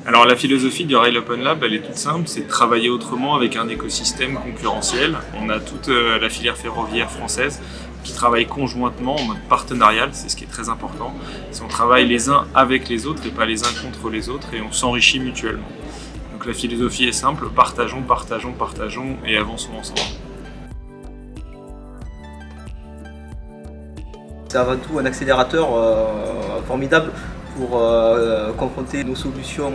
Alors la philosophie du Rail Open Lab, elle est toute simple, c'est de travailler autrement avec un écosystème concurrentiel. On a toute la filière ferroviaire française qui travaille conjointement en mode partenarial, c'est ce qui est très important. On travaille les uns avec les autres et pas les uns contre les autres et on s'enrichit mutuellement. Donc la philosophie est simple, partageons, partageons, partageons et avançons ensemble. C'est avant tout un accélérateur formidable pour confronter nos solutions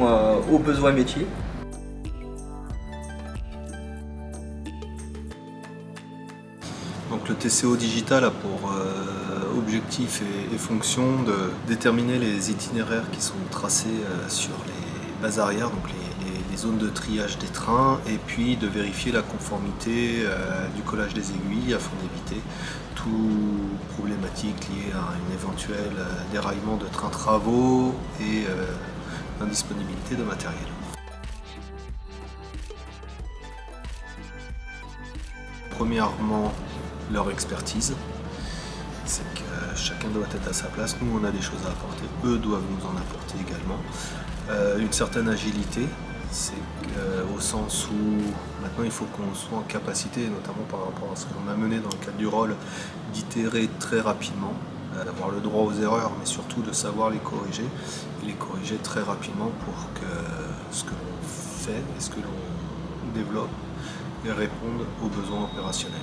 aux besoins métiers. Donc le TCO digital a pour objectif et fonction de déterminer les itinéraires qui sont tracés sur les bases arrières, donc les zones de triage des trains, et puis de vérifier la conformité du collage des aiguilles afin d'éviter toute problématique liée à un éventuel déraillement de trains travaux et indisponibilité de matériel. Premièrement, leur expertise, c'est que chacun doit être à sa place. Nous, on a des choses à apporter, eux doivent nous en apporter également. Une certaine agilité, c'est au sens où maintenant il faut qu'on soit en capacité, notamment par rapport à ce qu'on a mené dans le cadre du rôle, d'itérer très rapidement, d'avoir le droit aux erreurs, mais surtout de savoir les corriger, et les corriger très rapidement pour que ce que l'on fait et ce que l'on développe réponde aux besoins opérationnels.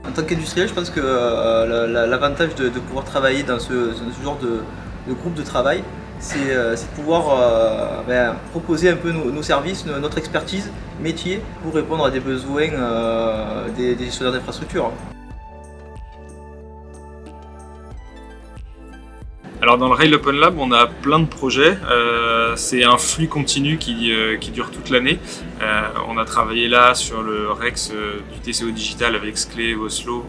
En tant qu'industriel, je pense que l'avantage de pouvoir travailler dans ce genre de groupe de travail, c'est de pouvoir proposer un peu nos services, notre expertise métier pour répondre à des besoins des gestionnaires d'infrastructures. Alors dans le Rail Open Lab, on a plein de projets. C'est un flux continu qui dure toute l'année. On a travaillé là sur le REX du TCO Digital avec Sclé, Oslo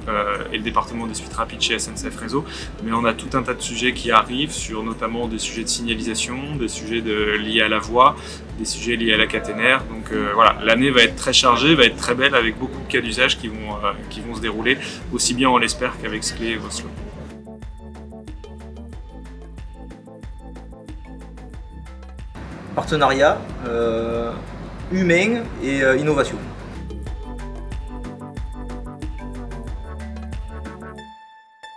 et le département des suites rapides chez SNCF Réseau. Mais on a tout un tas de sujets qui arrivent sur notamment des sujets de signalisation, des sujets liés à la voie, des sujets liés à la caténaire. Donc voilà, l'année va être très chargée, va être très belle avec beaucoup de cas d'usage qui vont se dérouler aussi bien on l'espère qu'avec Sclé et Oslo. Partenariat, humain et innovation.